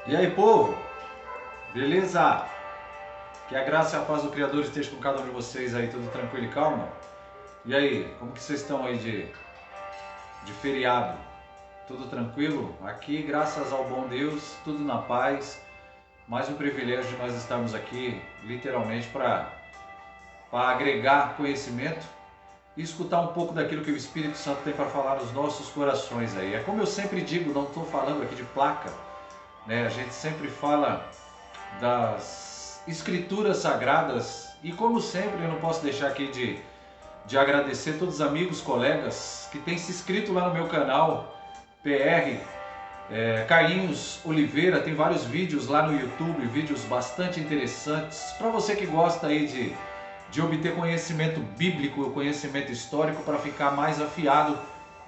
E aí, povo? Beleza? Que a graça e a paz do Criador esteja com cada um de vocês aí, tudo tranquilo e calmo? E aí, como que vocês estão aí de feriado? Tudo tranquilo? Aqui, graças ao bom Deus, tudo na paz. Mais um privilégio de nós estarmos aqui, literalmente, para agregar conhecimento e escutar um pouco daquilo que o Espírito Santo tem para falar nos nossos corações aí. É como eu sempre digo, não estou falando aqui de placa, né? A gente sempre fala das escrituras sagradas e, como sempre, eu não posso deixar aqui de agradecer todos os amigos, colegas que têm se inscrito lá no meu canal PR. Carlinhos Oliveira tem vários vídeos lá no YouTube, vídeos bastante interessantes para você que gosta aí de obter conhecimento bíblico, conhecimento histórico, para ficar mais afiado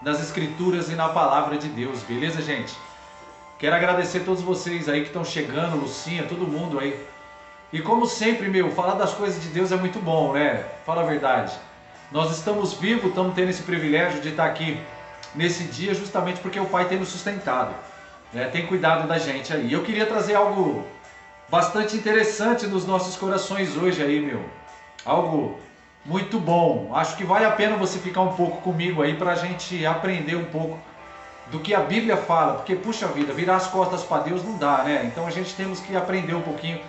nas escrituras e na palavra de Deus, beleza, gente? Quero agradecer a todos vocês aí que estão chegando, Lucinha, todo mundo aí. E como sempre, falar das coisas de Deus é muito bom, né? Fala a verdade. Nós estamos vivos, estamos tendo esse privilégio de estar aqui nesse dia justamente porque o Pai tem nos sustentado, né? Tem cuidado da gente aí. Eu queria trazer algo bastante interessante nos nossos corações hoje aí, Algo muito bom. Acho que vale a pena você ficar um pouco comigo aí para a gente aprender um pouco do que a Bíblia fala, porque, puxa vida, virar as costas para Deus não dá, né? Então a gente temos que aprender um pouquinho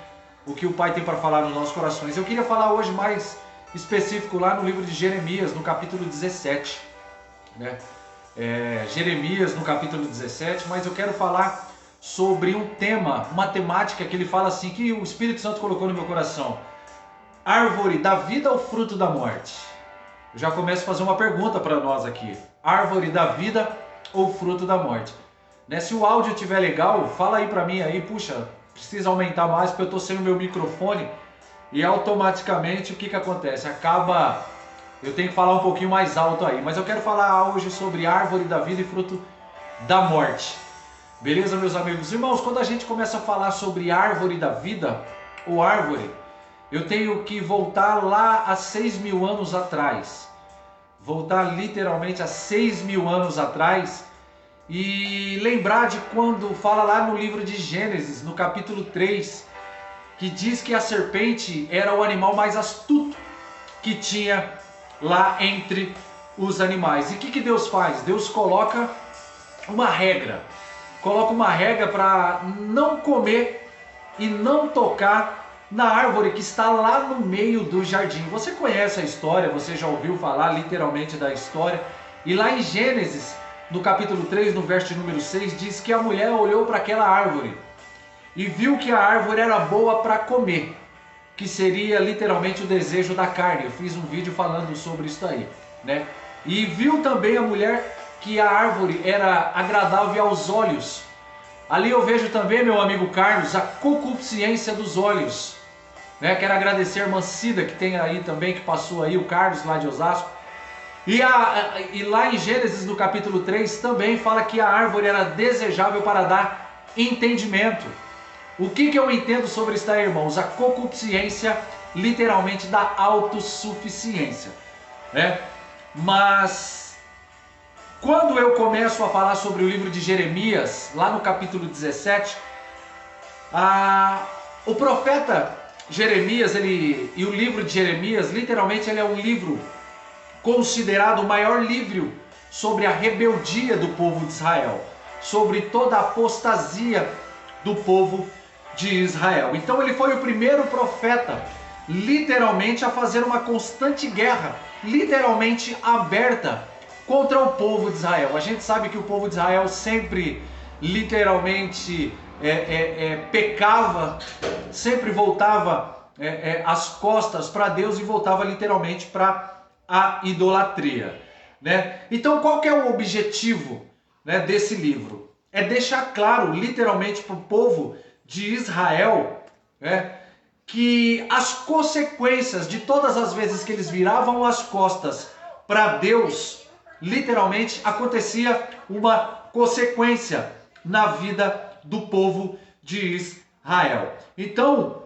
o que o Pai tem para falar nos nossos corações. Eu queria falar hoje mais específico lá no livro de Jeremias, no capítulo 17, né? Jeremias no capítulo 17, mas eu quero falar sobre um tema, uma temática que ele fala assim, que o Espírito Santo colocou no meu coração: árvore da vida ou fruto da morte? Eu já começo a fazer uma pergunta para nós aqui: árvore da vida ou fruto da morte? Né? Se o áudio estiver legal, fala aí para mim aí, puxa, precisa aumentar mais porque eu estou sem o meu microfone e automaticamente o que acontece? Eu tenho que falar um pouquinho mais alto aí, mas eu quero falar hoje sobre árvore da vida e fruto da morte. Beleza, meus amigos? Irmãos, quando a gente começa a falar sobre árvore da vida ou árvore, eu tenho que voltar lá a 6.000 anos atrás. Voltar literalmente a 6.000 anos atrás e lembrar de quando fala lá no livro de Gênesis, no capítulo 3, que diz que a serpente era o animal mais astuto que tinha lá entre os animais. E o que Deus faz? Deus coloca uma regra. Coloca uma regra para não comer e não tocar na árvore que está lá no meio do jardim. Você conhece a história, você já ouviu falar literalmente da história. E lá em Gênesis, no capítulo 3, no verso de número 6, diz que a mulher olhou para aquela árvore e viu que a árvore era boa para comer, que seria literalmente o desejo da carne. Eu fiz um vídeo falando sobre isso aí, né? E viu também a mulher que a árvore era agradável aos olhos. Ali eu vejo também, meu amigo Carlos, a concupiscência dos olhos, né? Quero agradecer a irmã Cida, que tem aí também, que passou aí, o Carlos lá de Osasco. E lá em Gênesis, no capítulo 3, também fala que a árvore era desejável para dar entendimento. O que eu entendo sobre isso aí, irmãos? A concupiscência, literalmente, da autossuficiência, né? Mas quando eu começo a falar sobre o livro de Jeremias, lá no capítulo 17, o profeta Jeremias, e o livro de Jeremias, literalmente, ele é um livro considerado o maior livro sobre a rebeldia do povo de Israel, sobre toda a apostasia do povo de Israel. Então ele foi o primeiro profeta, literalmente, a fazer uma constante guerra, literalmente aberta, contra o povo de Israel. A gente sabe que o povo de Israel sempre, literalmente, pecava, sempre voltava as costas para Deus e voltava literalmente para a idolatria, né? Então qual que é o objetivo, né, desse livro? É deixar claro, literalmente, para o povo de Israel, né, que as consequências de todas as vezes que eles viravam as costas para Deus, literalmente acontecia uma consequência na vida do povo de Israel. Então,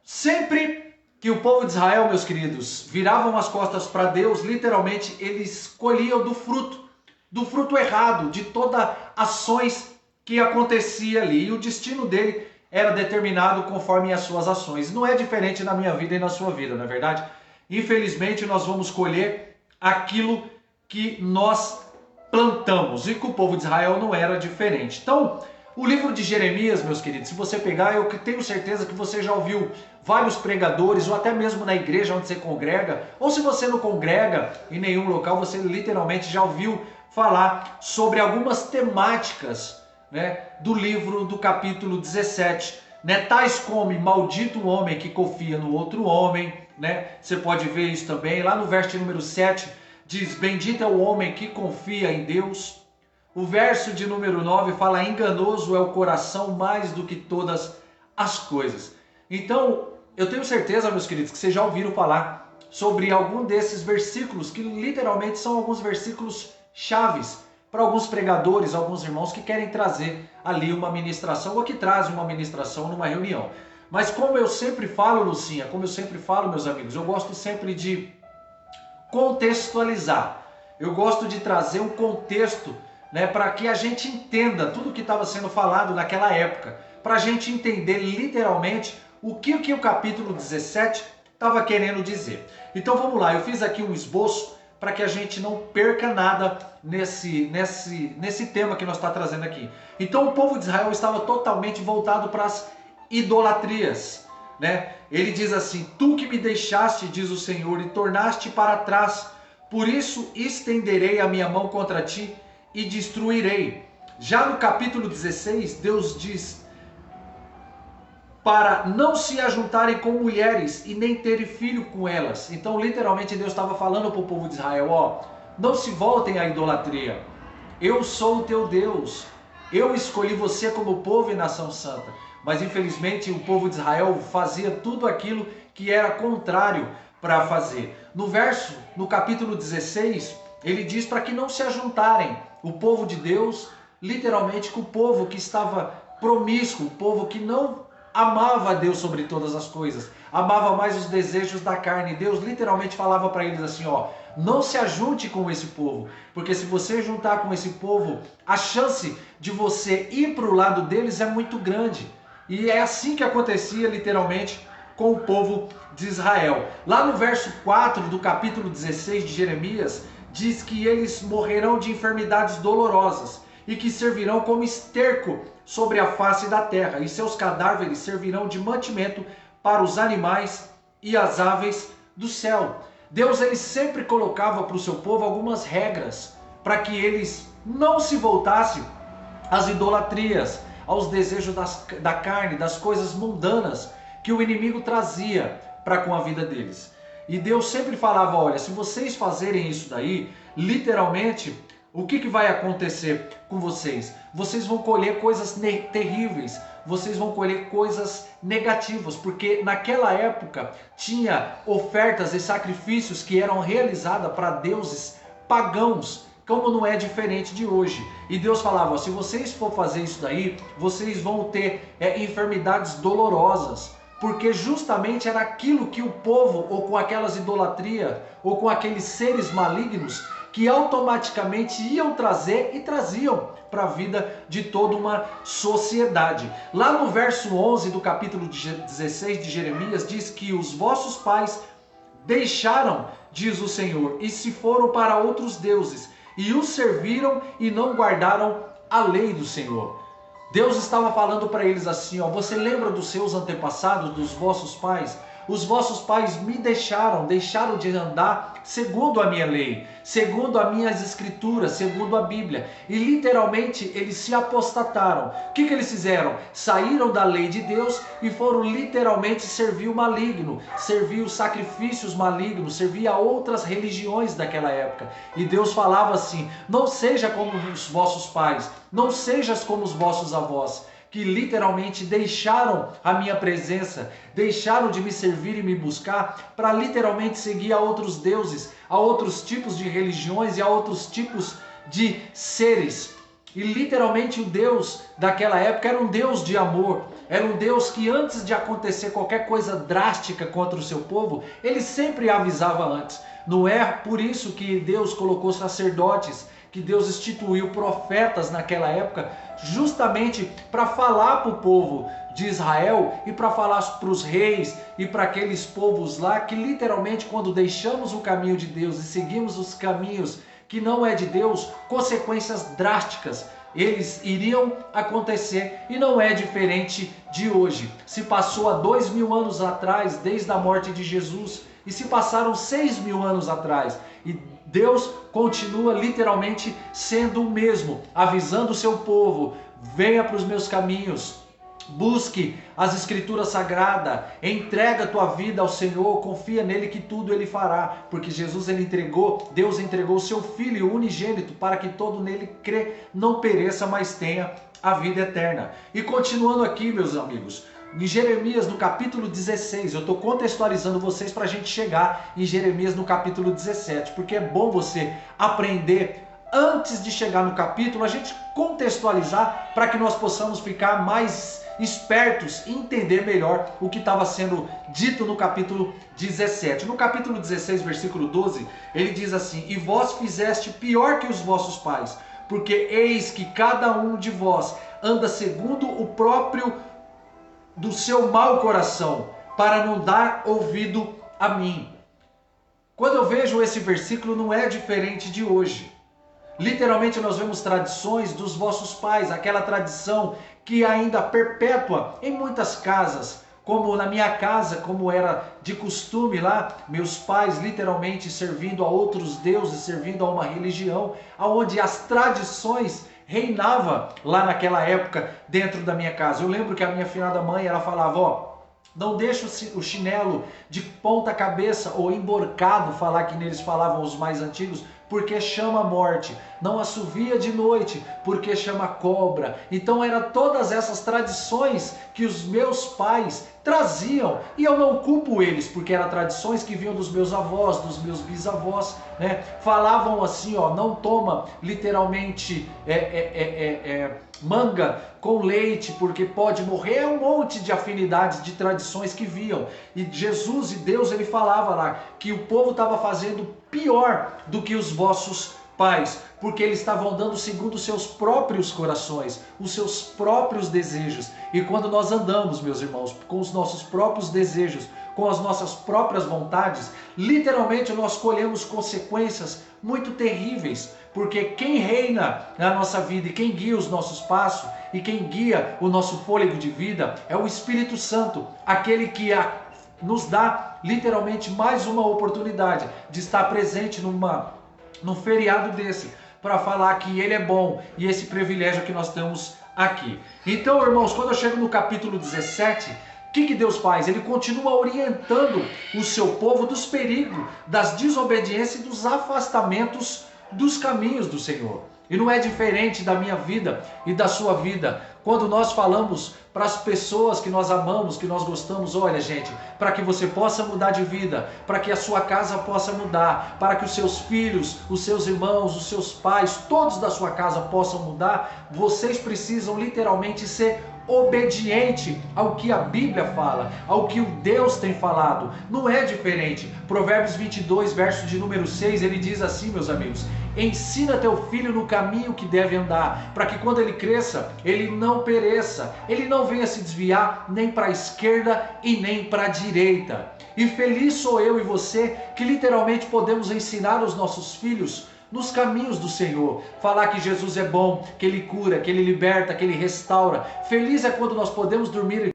sempre que o povo de Israel, meus queridos, viravam as costas para Deus, literalmente eles colhiam do fruto errado, de todas ações que acontecia ali, e o destino dele era determinado conforme as suas ações. Não é diferente na minha vida e na sua vida, não é verdade? Infelizmente nós vamos colher aquilo que nós plantamos, e com o povo de Israel não era diferente. Então, o livro de Jeremias, meus queridos, se você pegar, eu tenho certeza que você já ouviu vários pregadores, ou até mesmo na igreja onde você congrega, ou se você não congrega em nenhum local, você literalmente já ouviu falar sobre algumas temáticas, né, do livro do capítulo 17, né, tais como maldito o homem que confia no outro homem, né? Você pode ver isso também, lá no verso número 7, diz, bendito é o homem que confia em Deus. O verso de número 9 fala, enganoso é o coração mais do que todas as coisas. Então, eu tenho certeza, meus queridos, que vocês já ouviram falar sobre algum desses versículos, que literalmente são alguns versículos chaves para alguns pregadores, alguns irmãos que querem trazer ali uma ministração, ou que trazem uma ministração numa reunião. Mas como eu sempre falo, Lucinha, como eu sempre falo, meus amigos, eu gosto sempre de contextualizar. Eu gosto de trazer um contexto, né, para que a gente entenda tudo o que estava sendo falado naquela época, para a gente entender literalmente o que o capítulo 17 estava querendo dizer. Então vamos lá, eu fiz aqui um esboço para que a gente não perca nada nesse tema que nós está trazendo aqui. Então o povo de Israel estava totalmente voltado para as idolatrias, né? Ele diz assim, tu que me deixaste, diz o Senhor, e tornaste para trás, por isso estenderei a minha mão contra ti e destruirei. Já no capítulo 16, Deus diz, para não se ajuntarem com mulheres e nem terem filho com elas. Então literalmente Deus estava falando para o povo de Israel, ó, não se voltem à idolatria, eu sou o teu Deus, eu escolhi você como povo e nação santa. Mas infelizmente o povo de Israel fazia tudo aquilo que era contrário para fazer. No capítulo 16, ele diz para que não se ajuntarem o povo de Deus, literalmente com o povo que estava promíscuo, o povo que não amava a Deus sobre todas as coisas, amava mais os desejos da carne. Deus literalmente falava para eles assim, ó, não se ajunte com esse povo, porque se você juntar com esse povo, a chance de você ir para o lado deles é muito grande. E é assim que acontecia literalmente com o povo de Israel. Lá no verso 4 do capítulo 16 de Jeremias, diz que eles morrerão de enfermidades dolorosas e que servirão como esterco sobre a face da terra, e seus cadáveres servirão de mantimento para os animais e as aves do céu. Deus ele sempre colocava para o seu povo algumas regras para que eles não se voltassem às idolatrias, aos desejos da carne, das coisas mundanas que o inimigo trazia para com a vida deles. E Deus sempre falava, olha, se vocês fazerem isso daí, literalmente, o que vai acontecer com vocês? Vocês vão colher coisas terríveis, vocês vão colher coisas negativas, porque naquela época tinha ofertas e sacrifícios que eram realizadas para deuses pagãos, como não é diferente de hoje. E Deus falava, se vocês for fazer isso daí, vocês vão ter enfermidades dolorosas, porque justamente era aquilo que o povo, ou com aquelas idolatrias, ou com aqueles seres malignos, que automaticamente iam trazer e traziam para a vida de toda uma sociedade. Lá no verso 11 do capítulo 16 de Jeremias, diz que os vossos pais deixaram, diz o Senhor, e se foram para outros deuses, e os serviram e não guardaram a lei do Senhor. Deus estava falando para eles assim, ó, você lembra dos seus antepassados, dos vossos pais? Os vossos pais me deixaram de andar segundo a minha lei, segundo as minhas escrituras, segundo a Bíblia. E literalmente eles se apostataram. O que eles fizeram? Saíram da lei de Deus e foram literalmente servir o maligno, servir os sacrifícios malignos, servir a outras religiões daquela época. E Deus falava assim, não seja como os vossos pais, não sejas como os vossos avós, que literalmente deixaram a minha presença, deixaram de me servir e me buscar para literalmente seguir a outros deuses, a outros tipos de religiões e a outros tipos de seres. E literalmente o Deus daquela época era um Deus de amor, era um Deus que antes de acontecer qualquer coisa drástica contra o seu povo, ele sempre avisava antes. Não é por isso que Deus colocou sacerdotes que Deus instituiu profetas naquela época, justamente para falar para o povo de Israel e para falar para os reis e para aqueles povos lá que literalmente quando deixamos o caminho de Deus e seguimos os caminhos que não é de Deus, consequências drásticas eles iriam acontecer, e não é diferente de hoje. Se passou há 2000 anos atrás, desde a morte de Jesus, e se passaram 6000 anos atrás, e Deus continua literalmente sendo o mesmo, avisando o seu povo: venha para os meus caminhos, busque as escrituras sagradas, entrega a tua vida ao Senhor, confia nele que tudo ele fará, porque Deus entregou o seu Filho unigênito para que todo nele crê não pereça, mas tenha a vida eterna. E continuando aqui, meus amigos, em Jeremias no capítulo 16, eu estou contextualizando vocês para a gente chegar em Jeremias no capítulo 17, porque é bom você aprender antes de chegar no capítulo, a gente contextualizar para que nós possamos ficar mais espertos e entender melhor o que estava sendo dito no capítulo 17. No capítulo 16, versículo 12, ele diz assim: e vós fizeste pior que os vossos pais, porque eis que cada um de vós anda segundo o próprio do seu mau coração, para não dar ouvido a mim. Quando eu vejo esse versículo, não é diferente de hoje. Literalmente nós vemos tradições dos vossos pais, aquela tradição que ainda perpétua em muitas casas, como na minha casa, como era de costume lá, meus pais literalmente servindo a outros deuses, servindo a uma religião, onde as tradições reinavam lá naquela época dentro da minha casa. Eu lembro que a minha finada mãe, ela falava: ó, não deixa o chinelo de ponta cabeça ou emborcado, falar que neles falavam os mais antigos, porque chama a morte. Não assovia de noite, porque chama cobra. Então eram todas essas tradições que os meus pais traziam, e eu não culpo eles, porque eram tradições que vinham dos meus avós, dos meus bisavós, né? Falavam assim, ó, não toma literalmente manga com leite, porque pode morrer. É um monte de afinidades, de tradições que viam. E Jesus e Deus, ele falava lá que o povo estava fazendo pior do que os vossos pais, porque eles estavam andando segundo os seus próprios corações, os seus próprios desejos. E quando nós andamos, meus irmãos, com os nossos próprios desejos, com as nossas próprias vontades, literalmente nós colhemos consequências muito terríveis, porque quem reina na nossa vida e quem guia os nossos passos e quem guia o nosso fôlego de vida é o Espírito Santo, aquele que nos dá literalmente mais uma oportunidade de estar presente num feriado desse, para falar que ele é bom, e esse privilégio que nós temos aqui. Então, irmãos, quando eu chego no capítulo 17, o que Deus faz? Ele continua orientando o seu povo dos perigos, das desobediências e dos afastamentos dos caminhos do Senhor. E não é diferente da minha vida e da sua vida. Quando nós falamos para as pessoas que nós amamos, que nós gostamos: olha, gente, para que você possa mudar de vida, para que a sua casa possa mudar, para que os seus filhos, os seus irmãos, os seus pais, todos da sua casa possam mudar, vocês precisam literalmente ser obediente ao que a Bíblia fala, ao que o Deus tem falado. Não é diferente. Provérbios 22, verso de número 6, ele diz assim, meus amigos: ensina teu filho no caminho que deve andar, para que quando ele cresça, ele não pereça, ele não venha se desviar nem para a esquerda e nem para a direita. E feliz sou eu e você que literalmente podemos ensinar os nossos filhos nos caminhos do Senhor, falar que Jesus é bom, que Ele cura, que Ele liberta, que Ele restaura. Feliz é quando nós podemos dormir.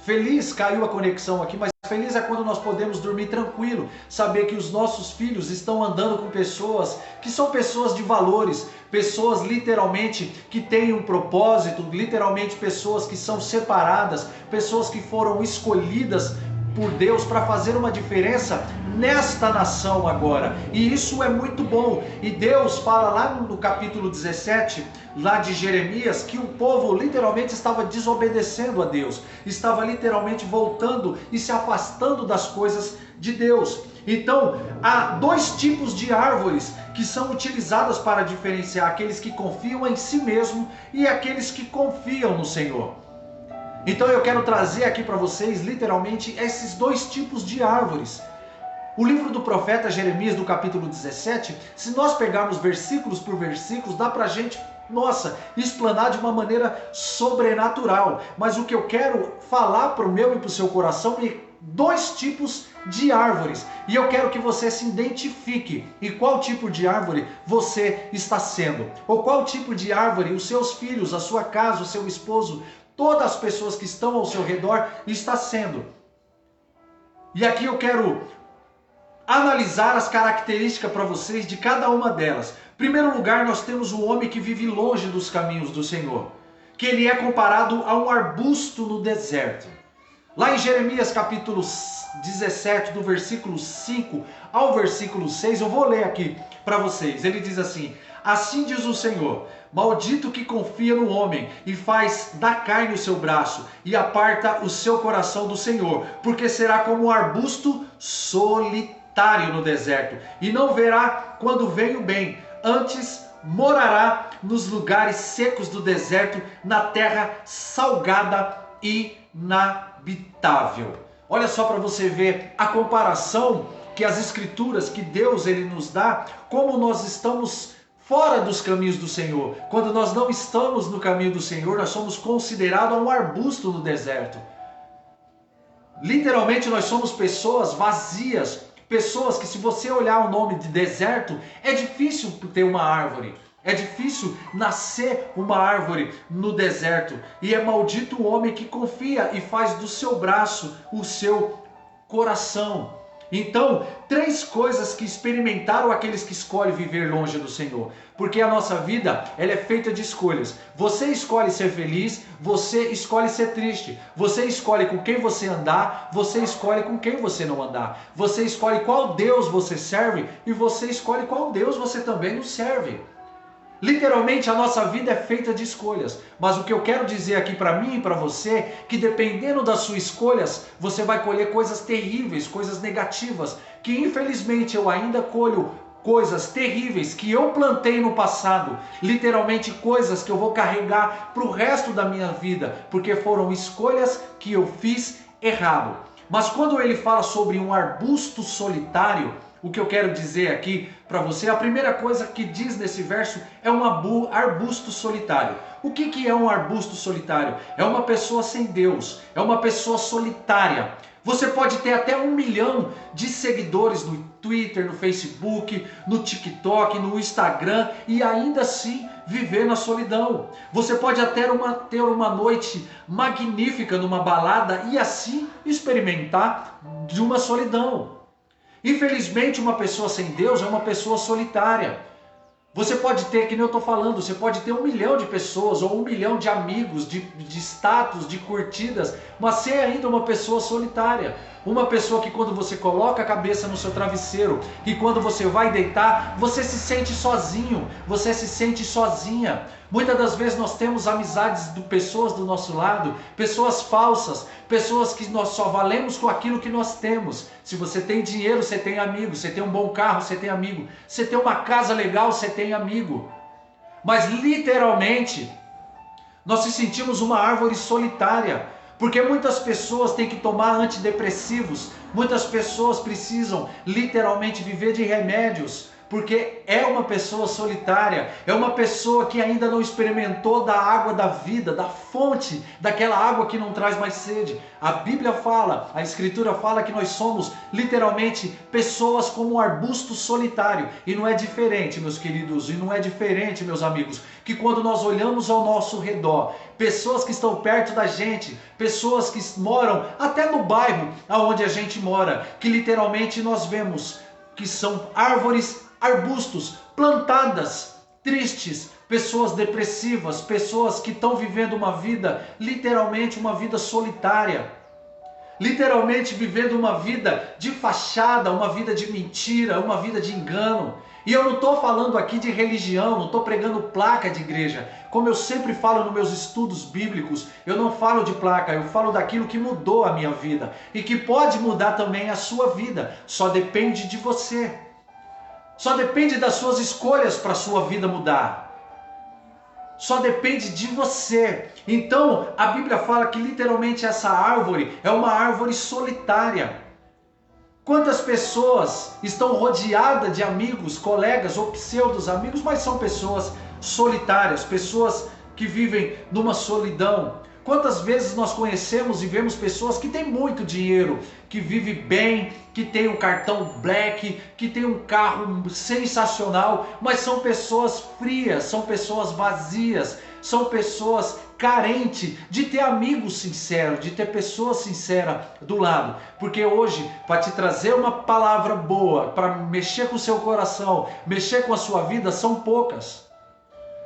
Feliz, caiu a conexão aqui, mas feliz é quando nós podemos dormir tranquilo, saber que os nossos filhos estão andando com pessoas que são pessoas de valores, pessoas literalmente que têm um propósito, literalmente pessoas que são separadas, pessoas que foram escolhidas por Deus para fazer uma diferença nesta nação agora. E isso é muito bom. E Deus fala lá no capítulo 17, lá de Jeremias, que o povo literalmente estava desobedecendo a Deus, estava literalmente voltando e se afastando das coisas de Deus. Então, há dois tipos de árvores que são utilizadas para diferenciar aqueles que confiam em si mesmo e aqueles que confiam no Senhor. Então eu quero trazer aqui para vocês literalmente esses dois tipos de árvores. O livro do profeta Jeremias, do capítulo 17, se nós pegarmos versículos por versículos, dá pra gente, explanar de uma maneira sobrenatural. Mas o que eu quero falar para o meu e para o seu coração é dois tipos de árvores. E eu quero que você se identifique em qual tipo de árvore você está sendo. Ou qual tipo de árvore os seus filhos, a sua casa, o seu esposo, todas as pessoas que estão ao seu redor está sendo. E aqui eu quero analisar as características para vocês de cada uma delas. Em primeiro lugar, nós temos o homem que vive longe dos caminhos do Senhor, que ele é comparado a um arbusto no deserto. Lá em Jeremias capítulo 17, do versículo 5 ao versículo 6, eu vou ler aqui para vocês. Ele diz assim: assim diz o Senhor, maldito que confia no homem e faz da carne o seu braço e aparta o seu coração do Senhor, porque será como um arbusto solitário no deserto e não verá quando vem o bem, antes morará nos lugares secos do deserto, na terra salgada e inabitável. Olha só para você ver a comparação que as escrituras, que Deus ele nos dá, como nós estamos fora dos caminhos do Senhor. Quando nós não estamos no caminho do Senhor, nós somos considerados um arbusto no deserto. Literalmente nós somos pessoas vazias, pessoas que, se você olhar o nome de deserto, é difícil ter uma árvore. É difícil nascer uma árvore no deserto. E é maldito o homem que confia e faz do seu braço o seu coração. Então, três coisas que experimentaram aqueles que escolhem viver longe do Senhor. Porque a nossa vida, ela é feita de escolhas. Você escolhe ser feliz, você escolhe ser triste. Você escolhe com quem você andar, você escolhe com quem você não andar. Você escolhe qual Deus você serve e você escolhe qual Deus você também não serve. Literalmente a nossa vida é feita de escolhas, mas o que eu quero dizer aqui para mim e para você, que dependendo das suas escolhas, você vai colher coisas terríveis, coisas negativas, que infelizmente eu ainda colho coisas terríveis que eu plantei no passado, literalmente coisas que eu vou carregar para o resto da minha vida, porque foram escolhas que eu fiz errado. Mas quando ele fala sobre um arbusto solitário, o que eu quero dizer aqui para você, a primeira coisa que diz nesse verso é um arbusto solitário. O que é um arbusto solitário? É uma pessoa sem Deus, é uma pessoa solitária. Você pode ter até 1 milhão de seguidores no Twitter, no Facebook, no TikTok, no Instagram e ainda assim viver na solidão. Você pode até ter uma noite magnífica numa balada e assim experimentar de uma solidão. Infelizmente, uma pessoa sem Deus é uma pessoa solitária. Você pode ter, que nem eu estou falando, você pode ter 1 milhão de pessoas ou 1 milhão de amigos, de status, de curtidas, mas ser ainda uma pessoa solitária. Uma pessoa que quando você coloca a cabeça no seu travesseiro e quando você vai deitar, você se sente sozinho, você se sente sozinha. Muitas das vezes nós temos amizades de pessoas do nosso lado, pessoas falsas, pessoas que nós só valemos com aquilo que nós temos. Se você tem dinheiro, você tem amigo. Você tem um bom carro, você tem amigo. Você tem uma casa legal, você tem amigo. Mas literalmente, nós se sentimos uma árvore solitária. Porque muitas pessoas têm que tomar antidepressivos. Muitas pessoas precisam literalmente viver de remédios. Porque é uma pessoa solitária, é uma pessoa que ainda não experimentou da água da vida, da fonte, daquela água que não traz mais sede. A Bíblia fala, a Escritura fala que nós somos literalmente pessoas como um arbusto solitário. E não é diferente, meus queridos, e não é diferente, meus amigos, que quando nós olhamos ao nosso redor, pessoas que estão perto da gente, pessoas que moram até no bairro onde a gente mora, que literalmente nós vemos que são árvores, arbustos, plantadas, tristes, pessoas depressivas, pessoas que estão vivendo uma vida, literalmente uma vida solitária, literalmente vivendo uma vida de fachada, uma vida de mentira, uma vida de engano. E eu não estou falando aqui de religião, não estou pregando placa de igreja. Como eu sempre falo nos meus estudos bíblicos, eu não falo de placa, eu falo daquilo que mudou a minha vida e que pode mudar também a sua vida. Só depende de você. Só depende das suas escolhas para a sua vida mudar. Só depende de você. Então, a Bíblia fala que literalmente essa árvore é uma árvore solitária. Quantas pessoas estão rodeadas de amigos, colegas ou pseudos amigos, mas são pessoas solitárias, pessoas que vivem numa solidão. Quantas vezes nós conhecemos e vemos pessoas que têm muito dinheiro, que vivem bem, que tem um cartão black, que tem um carro sensacional, mas são pessoas frias, são pessoas vazias, são pessoas carentes de ter amigos sinceros, de ter pessoas sinceras do lado. Porque hoje, para te trazer uma palavra boa, para mexer com o seu coração, mexer com a sua vida, são poucas.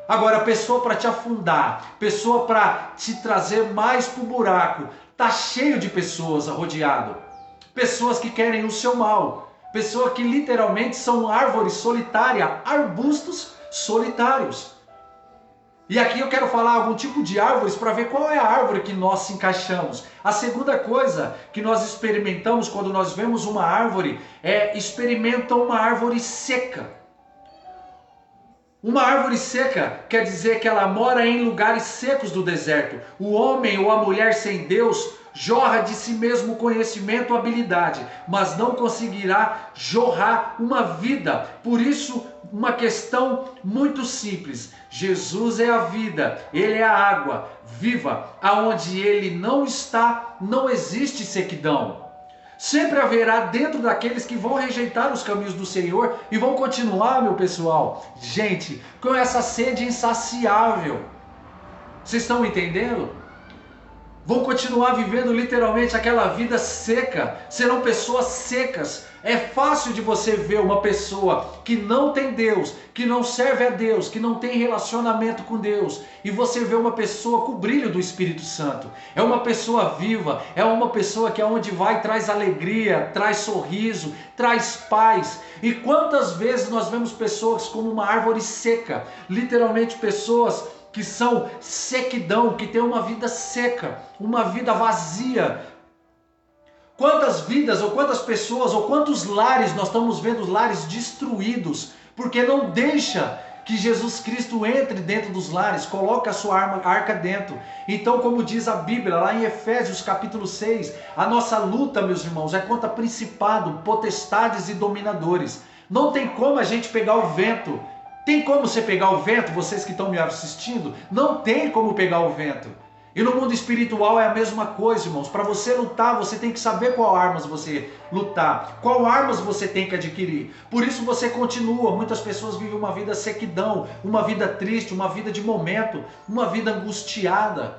Agora, pessoa para te afundar, pessoa para te trazer mais para o buraco, tá cheio de pessoas rodeado. Pessoas que querem o seu mal. Pessoas que literalmente são árvores solitárias, arbustos solitários. E aqui eu quero falar algum tipo de árvores para ver qual é a árvore que nós se encaixamos. A segunda coisa que nós experimentamos quando nós vemos uma árvore experimenta uma árvore seca. Uma árvore seca quer dizer que ela mora em lugares secos do deserto. O homem ou a mulher sem Deus jorra de si mesmo conhecimento, habilidade, mas não conseguirá jorrar uma vida. Por isso, uma questão muito simples. Jesus é a vida, Ele é a água viva. Aonde Ele não está, não existe sequidão. Sempre haverá dentro daqueles que vão rejeitar os caminhos do Senhor e vão continuar, meu pessoal, gente, com essa sede insaciável. Vocês estão entendendo? Vão continuar vivendo literalmente aquela vida seca, serão pessoas secas. É fácil de você ver uma pessoa que não tem Deus, que não serve a Deus, que não tem relacionamento com Deus, e você vê uma pessoa com o brilho do Espírito Santo. É uma pessoa viva, é uma pessoa que aonde vai traz alegria, traz sorriso, traz paz. E quantas vezes nós vemos pessoas como uma árvore seca, literalmente pessoas que são sequidão, que tem uma vida seca, uma vida vazia. Quantas vidas, ou quantas pessoas, ou quantos lares nós estamos vendo lares destruídos, porque não deixa que Jesus Cristo entre dentro dos lares, coloca a sua arca dentro. Então, como diz a Bíblia, lá em Efésios capítulo 6, a nossa luta, meus irmãos, é contra principado, potestades e dominadores. Não tem como a gente pegar o vento. Tem como você pegar o vento, vocês que estão me assistindo? Não tem como pegar o vento. E no mundo espiritual é a mesma coisa, irmãos. Para você lutar, você tem que saber qual armas você lutar, qual armas você tem que adquirir. Por isso você continua. Muitas pessoas vivem uma vida sequidão, uma vida triste, uma vida de momento, uma vida angustiada.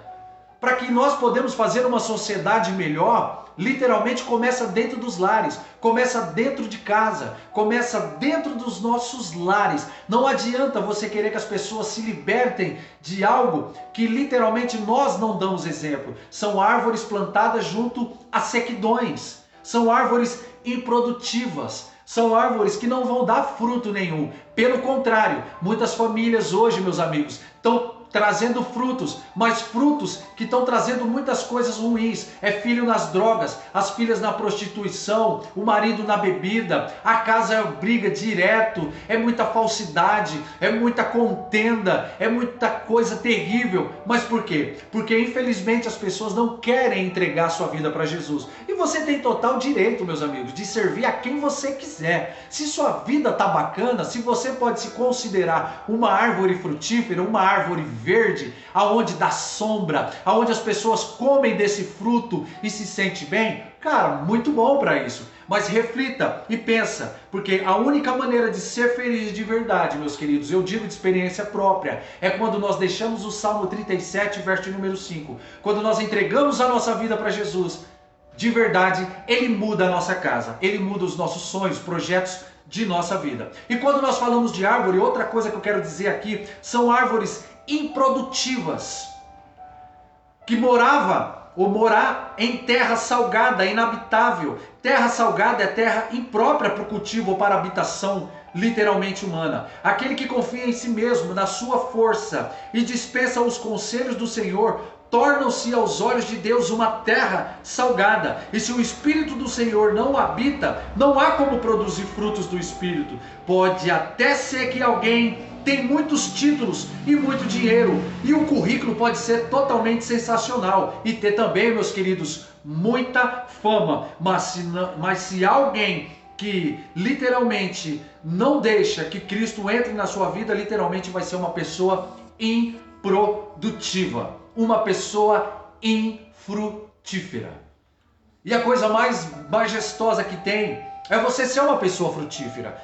Para que nós podemos fazer uma sociedade melhor, literalmente começa dentro dos lares, começa dentro de casa, começa dentro dos nossos lares. Não adianta você querer que as pessoas se libertem de algo que literalmente nós não damos exemplo. São árvores plantadas junto a sequidões, são árvores improdutivas. São árvores que não vão dar fruto nenhum. Pelo contrário, muitas famílias hoje, meus amigos, estão trazendo frutos, mas frutos que estão trazendo muitas coisas ruins. É filho nas drogas, as filhas na prostituição, o marido na bebida, a casa é briga direto, é muita falsidade, é muita contenda, é muita coisa terrível. Mas por quê? Porque infelizmente as pessoas não querem entregar sua vida para Jesus. E você tem total direito, meus amigos, de servir a quem você quiser. Se sua vida está bacana, se você pode se considerar uma árvore frutífera, uma árvore verde, aonde dá sombra, aonde as pessoas comem desse fruto e se sentem bem, cara, muito bom para isso. Mas reflita e pensa, porque a única maneira de ser feliz de verdade, meus queridos, eu digo de experiência própria, é quando nós deixamos o Salmo 37, verso número 5. Quando nós entregamos a nossa vida para Jesus, de verdade, Ele muda a nossa casa, Ele muda os nossos sonhos, projetos de nossa vida. E quando nós falamos de árvore, outra coisa que eu quero dizer aqui, são árvores improdutivas, que morar em terra salgada, inabitável. Terra salgada é terra imprópria para o cultivo ou para a habitação literalmente humana. Aquele que confia em si mesmo, na sua força e dispensa os conselhos do Senhor, tornam-se aos olhos de Deus uma terra salgada. E se o Espírito do Senhor não habita, não há como produzir frutos do Espírito. Pode até ser que alguém tem muitos títulos e muito dinheiro, e o currículo pode ser totalmente sensacional, e ter também, meus queridos, muita fama, mas se alguém que literalmente não deixa que Cristo entre na sua vida, literalmente vai ser uma pessoa improdutiva, uma pessoa infrutífera. E a coisa mais majestosa que tem é você ser uma pessoa frutífera.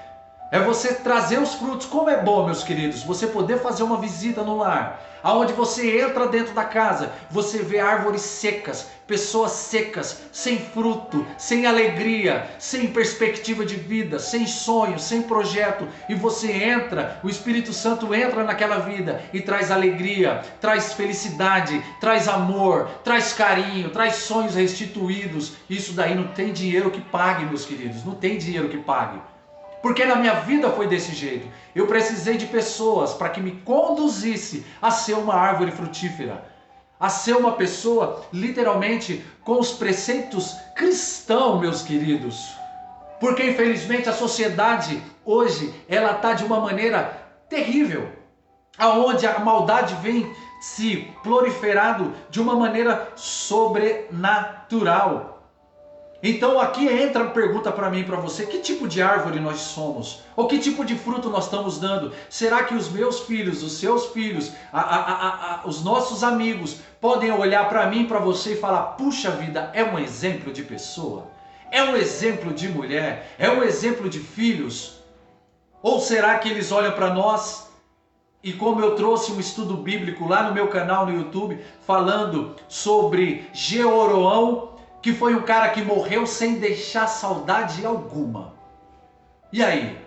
É você trazer os frutos. Como é bom, meus queridos, você poder fazer uma visita no lar, aonde você entra dentro da casa, você vê árvores secas, pessoas secas, sem fruto, sem alegria, sem perspectiva de vida, sem sonho, sem projeto, e você entra, o Espírito Santo entra naquela vida e traz alegria, traz felicidade, traz amor, traz carinho, traz sonhos restituídos. Isso daí não tem dinheiro que pague, meus queridos, não tem dinheiro que pague. Porque na minha vida foi desse jeito. Eu precisei de pessoas para que me conduzisse a ser uma árvore frutífera, a ser uma pessoa literalmente com os preceitos cristãos, meus queridos. Porque infelizmente a sociedade hoje, ela está de uma maneira terrível, aonde a maldade vem se proliferando de uma maneira sobrenatural. Então aqui entra a pergunta para mim e para você: que tipo de árvore nós somos? Ou que tipo de fruto nós estamos dando? Será que os meus filhos, os seus filhos, os nossos amigos podem olhar para mim e para você e falar: puxa vida, é um exemplo de pessoa? É um exemplo de mulher? É um exemplo de filhos? Ou será que eles olham para nós e, como eu trouxe um estudo bíblico lá no meu canal no YouTube, falando sobre Jeroboão, que foi um cara que morreu sem deixar saudade alguma. E aí?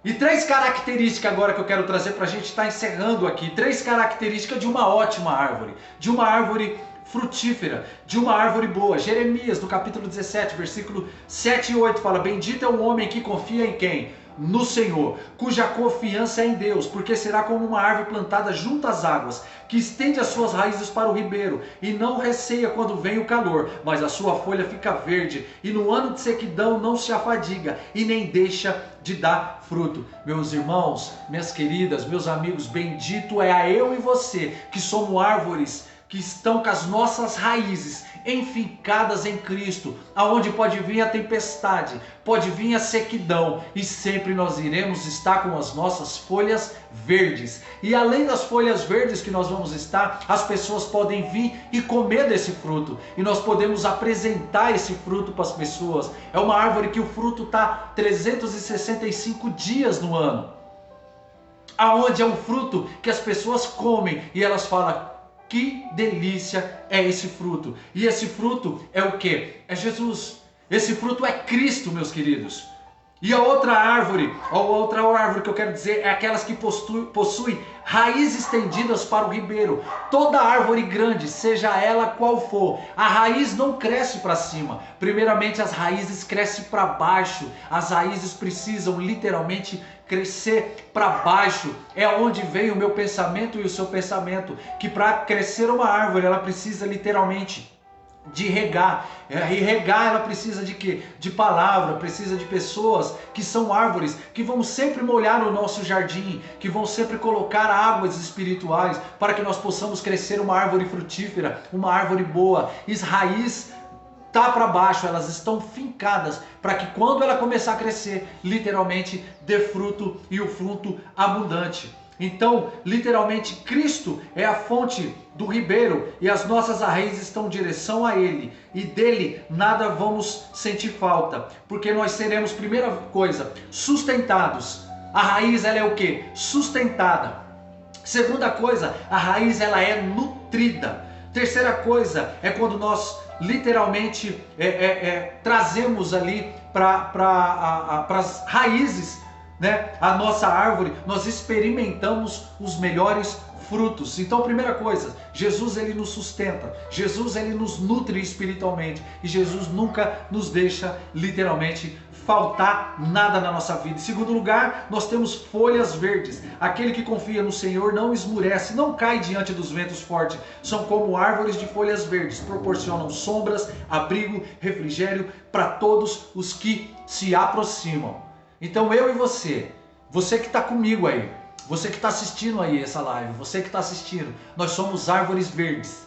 E 3 características agora que eu quero trazer para a gente estar encerrando aqui. 3 características de uma ótima árvore, de uma árvore frutífera, de uma árvore boa. Jeremias, no capítulo 17, versículo 7 e 8, fala: bendito é o homem que confia em quem? No Senhor, cuja confiança é em Deus, porque será como uma árvore plantada junto às águas, que estende as suas raízes para o ribeiro, e não receia quando vem o calor, mas a sua folha fica verde, e no ano de sequidão não se afadiga, e nem deixa de dar fruto. Meus irmãos, minhas queridas, meus amigos, bendito é a eu e você, que somos árvores que estão com as nossas raízes enfincadas em Cristo, aonde pode vir a tempestade, pode vir a sequidão, e sempre nós iremos estar com as nossas folhas verdes. E além das folhas verdes que nós vamos estar, as pessoas podem vir e comer desse fruto, e nós podemos apresentar esse fruto para as pessoas. É uma árvore que o fruto está 365 dias no ano, aonde é um fruto que as pessoas comem e elas falam: que delícia é esse fruto. E esse fruto é o que? É Jesus. Esse fruto é Cristo, meus queridos. E a outra árvore que eu quero dizer, é aquelas que possuem raízes estendidas para o ribeiro. Toda árvore grande, seja ela qual for, a raiz não cresce para cima. Primeiramente, as raízes crescem para baixo. As raízes precisam literalmente crescer para baixo. É onde vem o meu pensamento e o seu pensamento, que para crescer uma árvore, ela precisa literalmente de regar. E regar, ela precisa de quê? De palavra, precisa de pessoas que são árvores, que vão sempre molhar o nosso jardim, que vão sempre colocar águas espirituais, para que nós possamos crescer uma árvore frutífera, uma árvore boa. E raiz tá para baixo, elas estão fincadas, para que quando ela começar a crescer, literalmente dê fruto, e o fruto abundante. Então, literalmente, Cristo é a fonte do ribeiro, e as nossas raízes estão em direção a Ele, e dele nada vamos sentir falta, porque nós seremos, primeira coisa, sustentados. A raiz, ela é o que? Sustentada. Segunda coisa, a raiz, ela é nutrida. Terceira coisa é quando nós literalmente trazemos ali para as raízes, né, a nossa árvore, nós experimentamos os melhores frutos. Então, primeira coisa, Jesus, ele nos sustenta, Jesus, ele nos nutre espiritualmente, e Jesus nunca nos deixa literalmente faltar nada na nossa vida. Em segundo lugar, nós temos folhas verdes. Aquele que confia no Senhor não esmurece, não cai diante dos ventos fortes. São como árvores de folhas verdes, proporcionam sombras, abrigo, refrigério para todos os que se aproximam. Então eu e você que está comigo aí, você que está assistindo aí essa live, você que está assistindo, nós somos árvores verdes.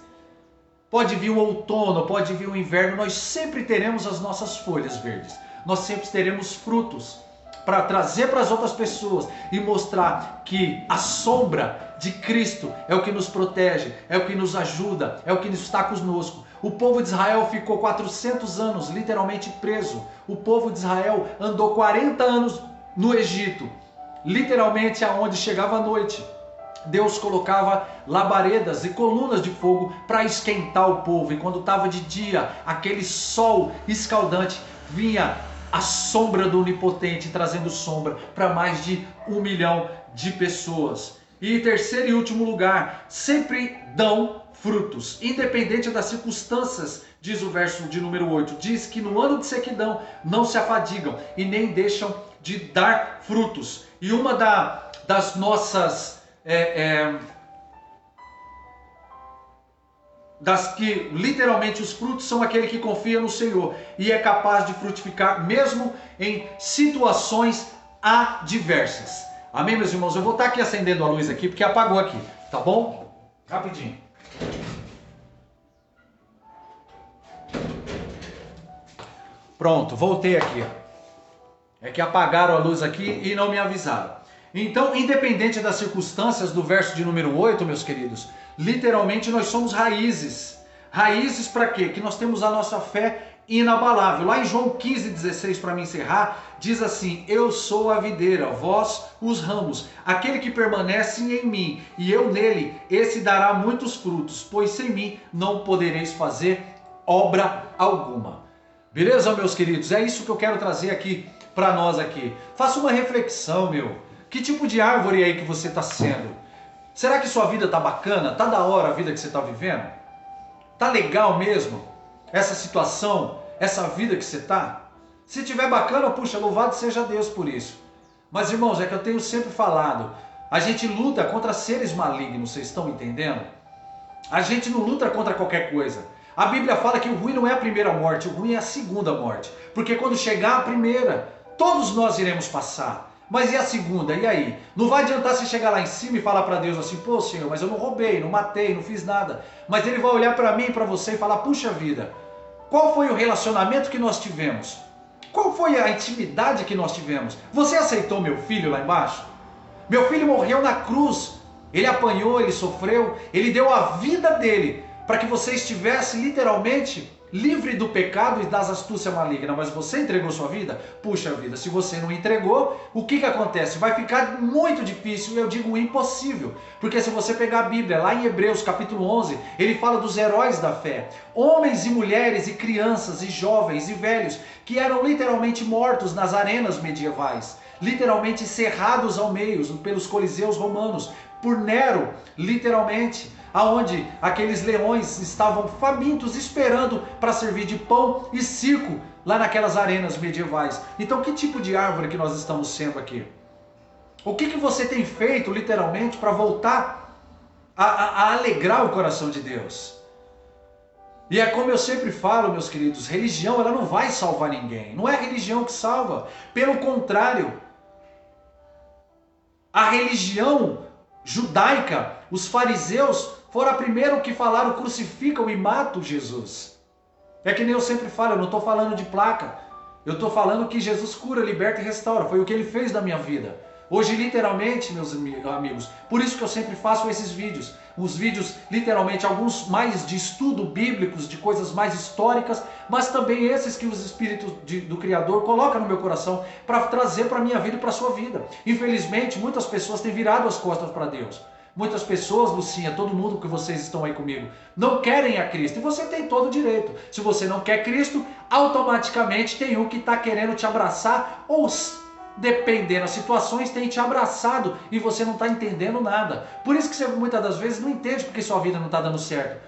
Pode vir o outono, pode vir o inverno, nós sempre teremos as nossas folhas verdes. Nós sempre teremos frutos para trazer para as outras pessoas e mostrar que a sombra de Cristo é o que nos protege, é o que nos ajuda, é o que está conosco. O povo de Israel ficou 400 anos literalmente preso. O povo de Israel andou 40 anos no Egito, literalmente aonde chegava a noite. Deus colocava labaredas e colunas de fogo para esquentar o povo. E quando estava de dia, aquele sol escaldante, vinha a sombra do Onipotente, trazendo sombra para mais de 1 milhão de pessoas. E em terceiro e último lugar, sempre dão frutos, independente das circunstâncias, diz o verso de número 8. Diz que no ano de sequidão não se afadigam e nem deixam de dar frutos. E uma das nossas... das que literalmente os frutos são aquele que confia no Senhor e é capaz de frutificar mesmo em situações adversas. Amém, meus irmãos? Eu vou estar aqui acendendo a luz aqui porque apagou aqui, tá bom? Rapidinho. Pronto, voltei aqui. É que apagaram a luz aqui e não me avisaram. Então, independente das circunstâncias do verso de número 8, meus queridos, literalmente nós somos raízes. Raízes para quê? Que nós temos a nossa fé inabalável. Lá em João 15,16, para me encerrar, diz assim: eu sou a videira, vós os ramos. Aquele que permanece em mim e eu nele, esse dará muitos frutos, pois sem mim não podereis fazer obra alguma. Beleza, meus queridos? É isso que eu quero trazer aqui para nós aqui. Faça uma reflexão, meu. Que tipo de árvore aí que você está sendo? Será que sua vida está bacana? Está da hora a vida que você está vivendo? Está legal mesmo? Essa situação, essa vida que você está? Se tiver bacana, puxa, louvado seja Deus por isso. Mas irmãos, é que eu tenho sempre falado, a gente luta contra seres malignos, vocês estão entendendo? A gente não luta contra qualquer coisa. A Bíblia fala que o ruim não é a primeira morte, o ruim é a segunda morte. Porque quando chegar a primeira, todos nós iremos passar. Mas e a segunda? E aí? Não vai adiantar você chegar lá em cima e falar para Deus assim: pô, Senhor, mas eu não roubei, não matei, não fiz nada. Mas Ele vai olhar para mim e para você e falar: puxa vida, qual foi o relacionamento que nós tivemos? Qual foi a intimidade que nós tivemos? Você aceitou meu filho lá embaixo? Meu filho morreu na cruz. Ele apanhou, ele sofreu, ele deu a vida dele para que você estivesse literalmente livre do pecado e das astúcias malignas. Mas você entregou sua vida? Puxa vida, se você não entregou, o que acontece? Vai ficar muito difícil, eu digo impossível. Porque se você pegar a Bíblia, lá em Hebreus capítulo 11, ele fala dos heróis da fé. Homens e mulheres e crianças e jovens e velhos que eram literalmente mortos nas arenas medievais. Literalmente cerrados ao meio pelos coliseus romanos. Por Nero, literalmente, aonde aqueles leões estavam famintos, esperando para servir de pão e circo lá naquelas arenas medievais. Então, que tipo de árvore que nós estamos sendo aqui? O que você tem feito, literalmente, para voltar a alegrar o coração de Deus? E é como eu sempre falo, meus queridos, religião ela não vai salvar ninguém. Não é a religião que salva. Pelo contrário, a religião judaica, os fariseus foram a primeiro que falaram: crucificam e matam Jesus. É que nem eu sempre falo, eu não estou falando de placa. Eu estou falando que Jesus cura, liberta e restaura. Foi o que Ele fez na minha vida. Hoje, literalmente, meus amigos, por isso que eu sempre faço esses vídeos. Os vídeos, literalmente, alguns mais de estudo bíblicos, de coisas mais históricas, mas também esses que os Espíritos do Criador colocam no meu coração para trazer para a minha vida e para a sua vida. Infelizmente, muitas pessoas têm virado as costas para Deus. Muitas pessoas, Lucinha, todo mundo que vocês estão aí comigo, não querem a Cristo. E você tem todo o direito. Se você não quer Cristo, automaticamente tem um que está querendo te abraçar ou, dependendo das situações, tem te abraçado e você não está entendendo nada. Por isso que você muitas das vezes não entende porque sua vida não está dando certo.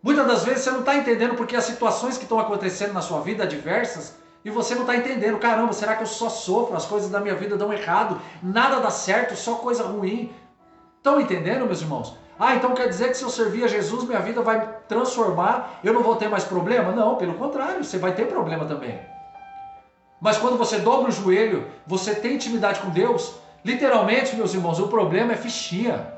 Muitas das vezes você não está entendendo porque as situações que estão acontecendo na sua vida, adversas, E você não está entendendo, caramba, será que eu só sofro, as coisas da minha vida dão errado, nada dá certo, só coisa ruim? Estão entendendo, meus irmãos? Ah, então quer dizer que se eu servir a Jesus, minha vida vai transformar, eu não vou ter mais problema? Não, pelo contrário, você vai ter problema também. Mas quando você dobra o joelho, você tem intimidade com Deus, literalmente, meus irmãos, o problema é fichinha.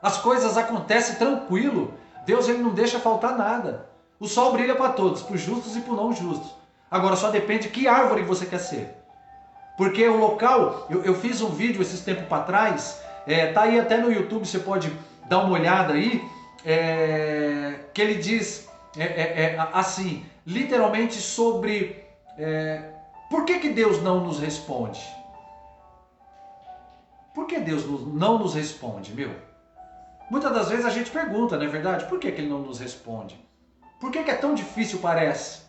As coisas acontecem tranquilo. Deus ele não deixa faltar nada. O sol brilha para todos, para os justos e para os não justos. Agora só depende de que árvore você quer ser. Porque o local, eu fiz um vídeo esses tempos para trás, tá aí até no YouTube, você pode dar uma olhada aí, que ele diz assim, literalmente sobre por que Deus não nos responde? Por que Deus não nos responde, meu? Muitas das vezes a gente pergunta, não é verdade? Por que Ele não nos responde? Por que é tão difícil, parece?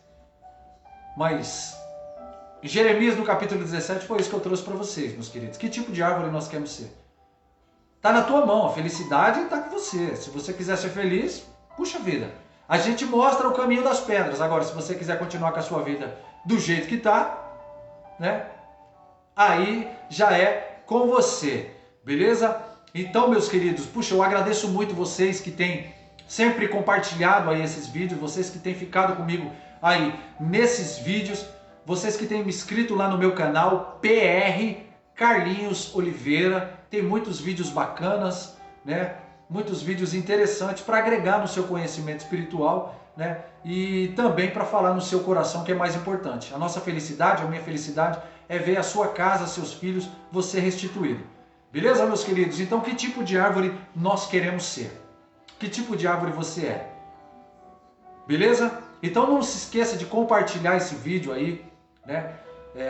Mas em Jeremias no capítulo 17 foi isso que eu trouxe para vocês, meus queridos. Que tipo de árvore nós queremos ser? Está na tua mão, a felicidade está com você. Se você quiser ser feliz, puxa vida. A gente mostra o caminho das pedras. Agora, se você quiser continuar com a sua vida do jeito que está, né? Aí já é com você, beleza? Então, meus queridos, puxa, eu agradeço muito vocês que têm sempre compartilhado aí esses vídeos, vocês que têm ficado comigo aí nesses vídeos, vocês que têm me inscrito lá no meu canal, PR Carlinhos Oliveira, tem muitos vídeos bacanas, né? Muitos vídeos interessantes para agregar no seu conhecimento espiritual, né? E também para falar no seu coração, que é mais importante. A nossa felicidade, a minha felicidade é ver a sua casa, seus filhos, você restituído. Beleza, meus queridos? Então, que tipo de árvore nós queremos ser? Que tipo de árvore você é? Beleza? Então, não se esqueça de compartilhar esse vídeo aí, né?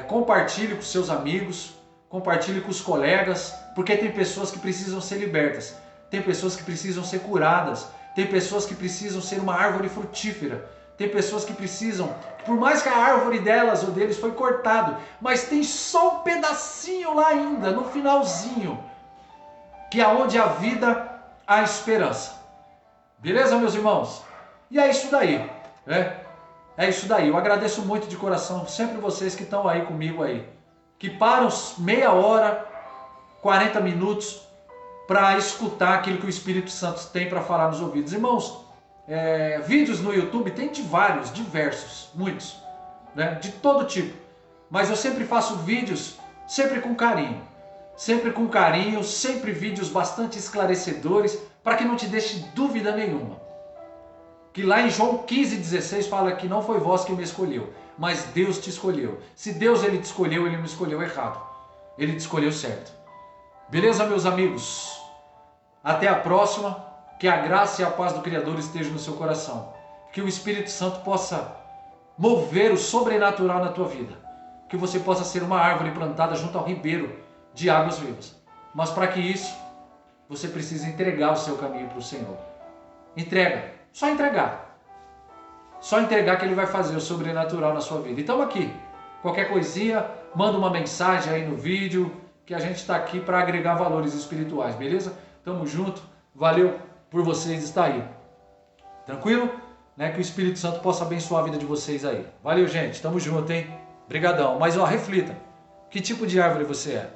Compartilhe com seus amigos, compartilhe com os colegas, porque tem pessoas que precisam ser libertas, tem pessoas que precisam ser curadas, tem pessoas que precisam ser uma árvore frutífera, tem pessoas que precisam, por mais que a árvore delas ou deles foi cortado, mas tem só um pedacinho lá ainda, no finalzinho, que é onde a vida, há esperança. Beleza, meus irmãos? E é isso daí, né? É isso daí. Eu agradeço muito de coração, sempre vocês que estão aí comigo aí, que param meia hora, 40 minutos, para escutar aquilo que o Espírito Santo tem para falar nos ouvidos. Irmãos, vídeos no YouTube tem de vários, diversos, muitos, né? De todo tipo. Mas eu sempre faço vídeos, sempre com carinho, sempre vídeos bastante esclarecedores, para que não te deixe dúvida nenhuma. Que lá em João 15,16 fala que não foi vós que me escolheu, mas Deus te escolheu. Se Deus ele te escolheu, ele não escolheu errado. Ele te escolheu certo. Beleza, meus amigos? Até a próxima. Que a graça e a paz do Criador estejam no seu coração. Que o Espírito Santo possa mover o sobrenatural na tua vida. Que você possa ser uma árvore plantada junto ao ribeiro de águas vivas. Mas para que isso, você precisa entregar o seu caminho para o Senhor. Entrega. Só entregar. Só entregar que Ele vai fazer o sobrenatural na sua vida. Então aqui, qualquer coisinha, manda uma mensagem aí no vídeo, que a gente está aqui para agregar valores espirituais, beleza? Tamo junto, valeu por vocês estar aí. Tranquilo? Né? Que o Espírito Santo possa abençoar a vida de vocês aí. Valeu, gente, tamo junto, hein? Brigadão. Mas ó, reflita, que tipo de árvore você é?